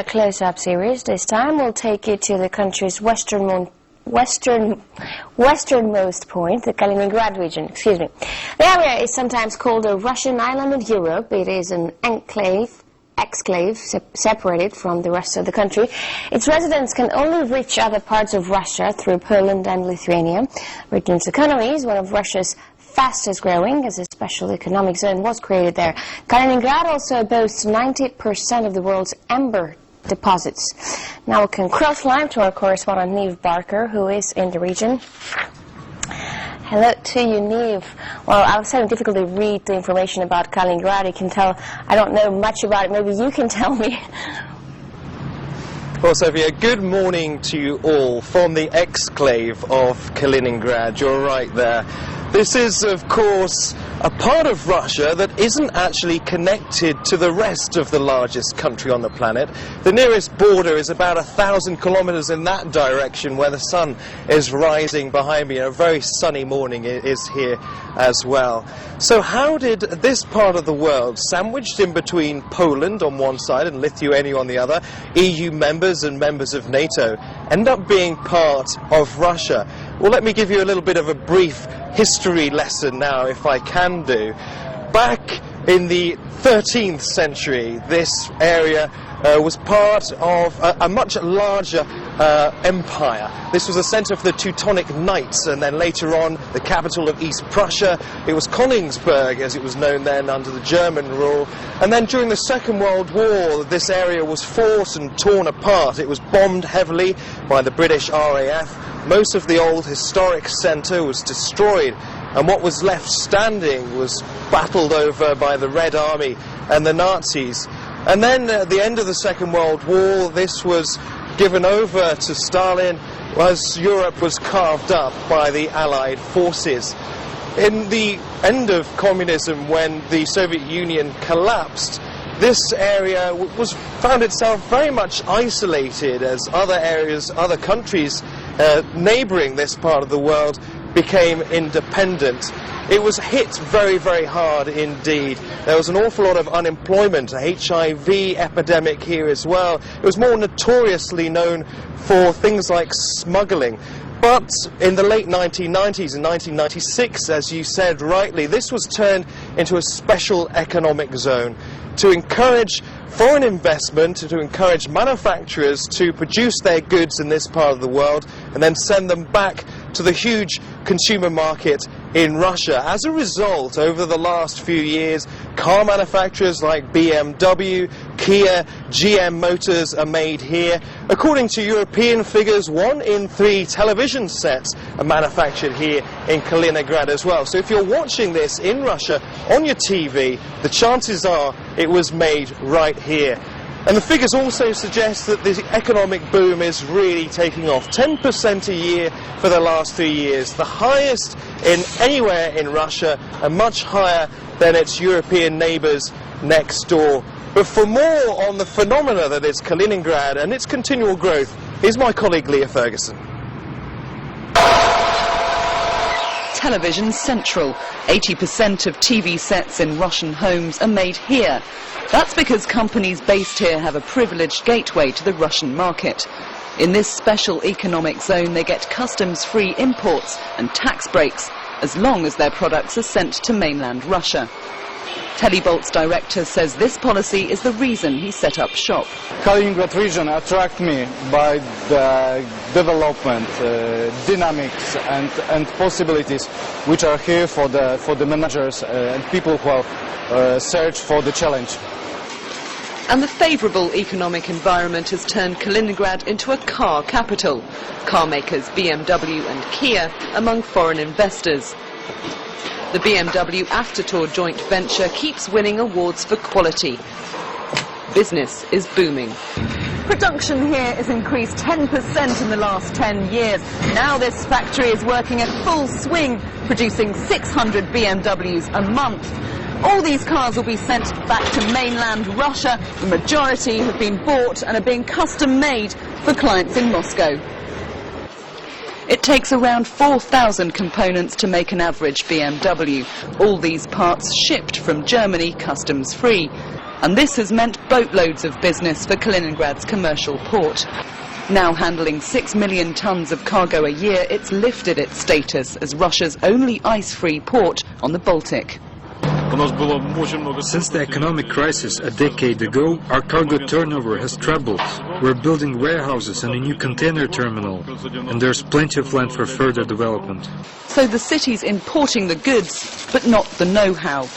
A close-up series. This time we'll take you to the country's westernmost point, the Kaliningrad region. Excuse me. The area is sometimes called a Russian island of Europe. It is an exclave separated from the rest of the country. Its residents can only reach other parts of Russia through Poland and Lithuania. The region's economy is one of Russia's fastest growing, as a special economic zone was created there. Kaliningrad also boasts 90% of the world's amber deposits. Now we can cross line to our correspondent Neve Barker, who is in the region. Hello to you, Neve. Well, I was having difficulty to read the information about Kaliningrad. You can tell I don't know much about it. Maybe you can tell me. Well, Sophia, good morning to you all from the exclave of Kaliningrad. You're right there. This is, of course, a part of Russia that isn't actually connected to the rest of the largest country on the planet. The nearest border is about 1,000 kilometers in that direction, where the sun is rising behind me. A very sunny morning is here as well. So how did this part of the world, sandwiched in between Poland on one side and Lithuania on the other, EU members and members of NATO, end up being part of Russia? Well, let me give you a little bit of a brief history lesson now, if I can do. Back in the 13th century, this area was part of a much larger empire. This was the centre for the Teutonic Knights, and then later on the capital of East Prussia. It was Konigsberg, as it was known then, under the German rule. And then during the Second World War, this area was forced and torn apart. It was bombed heavily by the British RAF. Most of the old historic centre was destroyed, and what was left standing was battled over by the Red Army and the Nazis. And then at the end of the Second World War, this was given over to Stalin as Europe was carved up by the Allied forces. In the end of communism, when the Soviet Union collapsed, this area found itself very much isolated as other areas, other countries neighbouring this part of the world became independent. It was hit very, very hard indeed. There was an awful lot of unemployment, a HIV epidemic here as well. It was more notoriously known for things like smuggling. But in the late 1990s, in 1996, as you said rightly, this was turned into a special economic zone to encourage foreign investment, to encourage manufacturers to produce their goods in this part of the world and then send them back to the huge consumer market in Russia. As a result, over the last few years, car manufacturers like BMW, Kia, GM Motors are made here. According to European figures, 1 in 3 television sets are manufactured here in Kaliningrad as well. So if you're watching this in Russia on your TV, the chances are it was made right here. And the figures also suggest that the economic boom is really taking off. 10% a year for the last 3 years, the highest in anywhere in Russia, and much higher than its European neighbours next door. But for more on the phenomena that is Kaliningrad and its continual growth, is my colleague Leah Ferguson. Television Central. 80% of TV sets in Russian homes are made here. That's because companies based here have a privileged gateway to the Russian market. In this special economic zone, they get customs-free imports and tax breaks, as long as their products are sent to mainland Russia. Telebolt's director says this policy is the reason he set up shop. Kaliningrad region attracts me by the development, dynamics and possibilities which are here for the managers and people who search for the challenge. And the favourable economic environment has turned Kaliningrad into a car capital. Car makers BMW and Kia among foreign investors. The BMW Aftertour joint venture keeps winning awards for quality. Business is booming. Production here has increased 10% in the last 10 years. Now this factory is working at full swing, producing 600 BMWs a month. All these cars will be sent back to mainland Russia. The majority have been bought and are being custom made for clients in Moscow. It takes around 4,000 components to make an average BMW. All these parts shipped from Germany customs-free. And this has meant boatloads of business for Kaliningrad's commercial port. Now handling 6 million tons of cargo a year, it's lifted its status as Russia's only ice-free port on the Baltic. Since the economic crisis a decade ago, our cargo turnover has trebled. We're building warehouses and a new container terminal, and there's plenty of land for further development. So the city's importing the goods, but not the know-how.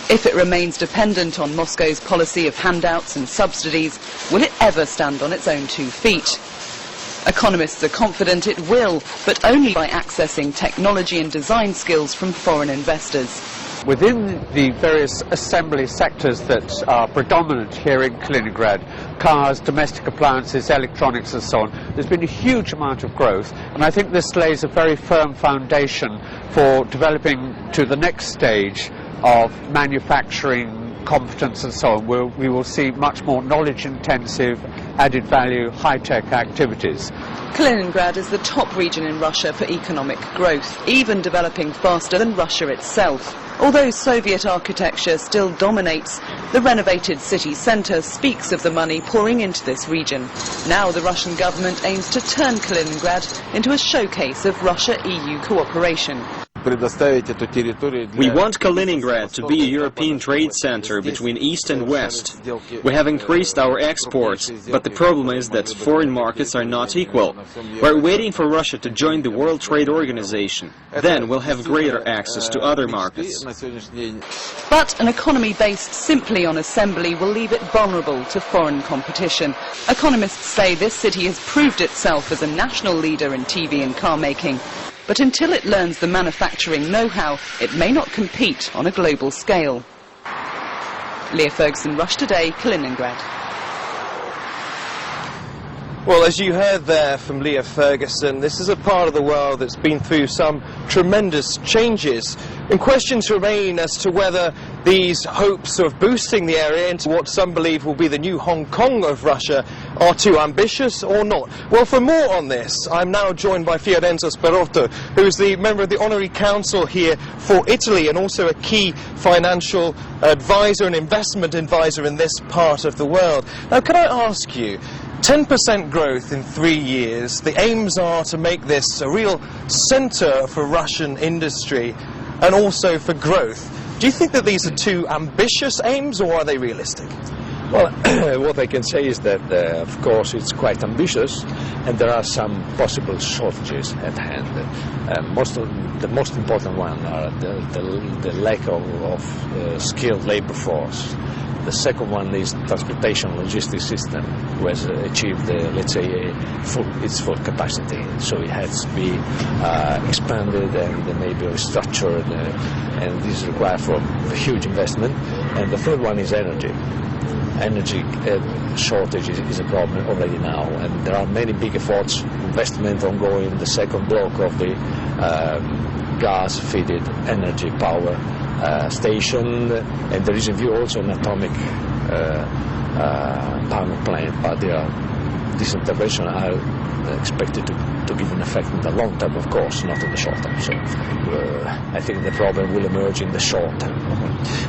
If it remains dependent on Moscow's policy of handouts and subsidies, will it ever stand on its own 2 feet? Economists are confident it will, but only by accessing technology and design skills from foreign investors. Within the various assembly sectors that are predominant here in Kaliningrad, cars, domestic appliances, electronics and so on, there's been a huge amount of growth, and I think this lays a very firm foundation for developing to the next stage of manufacturing competence and so on, where we will see much more knowledge-intensive, added-value, high-tech activities. Kaliningrad is the top region in Russia for economic growth, even developing faster than Russia itself. Although Soviet architecture still dominates, the renovated city centre speaks of the money pouring into this region. Now the Russian government aims to turn Kaliningrad into a showcase of Russia-EU cooperation. We want Kaliningrad to be a European trade center between East and West. We have increased our exports, but the problem is that foreign markets are not equal. We're waiting for Russia to join the World Trade Organization. Then we'll have greater access to other markets. But an economy based simply on assembly will leave it vulnerable to foreign competition. Economists say this city has proved itself as a national leader in TV and car making. But until it learns the manufacturing know-how, it may not compete on a global scale. Leah Ferguson, Rush Today, Kaliningrad. Well, as you heard there from Leah Ferguson, this is a part of the world that's been through some tremendous changes. And questions remain as to whether these hopes of boosting the area into what some believe will be the new Hong Kong of Russia are too ambitious or not. Well, for more on this, I'm now joined by Fiorenzo Sperotto, who is the member of the Honorary Council here for Italy and also a key financial advisor and investment advisor in this part of the world. Now, can I ask you, 10% growth in 3 years, the aims are to make this a real centre for Russian industry and also for growth. Do you think that these are too ambitious aims, or are they realistic? Well, what I can say is that, of course, it's quite ambitious, and there are some possible shortages at hand. The most important one are the lack of skilled labor force. The second one is transportation logistics system, who has achieved, let's say, its full capacity. So it has to be expanded and maybe restructured, and this requires for huge investment. And the third one is energy. Energy shortage is a problem already now, and there are many big efforts, investment ongoing, the second block of the gas-feeded energy power station, and there is in view also an atomic power plant, but this intervention are expected to give an effect in the long term, of course, not in the short term. So I think the problem will emerge in the short term.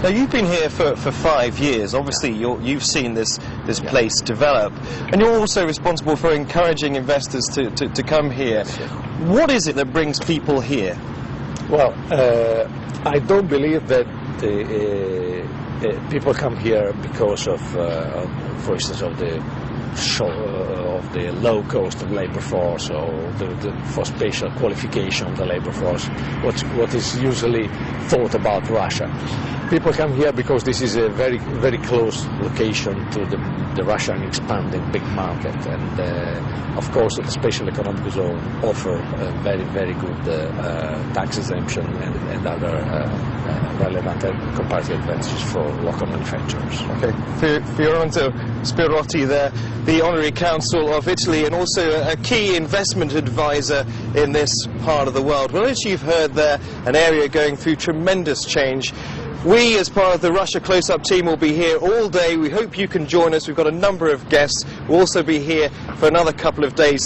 Now, you've been here for 5 years. Obviously, you've seen this place develop, and you're also responsible for encouraging investors to come here. What is it that brings people here? Well, I don't believe that people come here because of, for instance, of the low cost of labor force or for special qualification of the labor force. What is usually thought about Russia. People come here because this is a very, very close location to the Russian expanding big market, and of course the special economic zone offer very, very good tax exemption and other relevant and comparative advantages for local manufacturers. Okay, Fiorenzo Spirotti there, the Honorary Council of Italy and also a key investment advisor in this part of the world. Well, as you've heard there, an area going through tremendous change. We, as part of the Russia Close-Up team, will be here all day. We hope you can join us. We've got a number of guests. We'll also be here for another couple of days.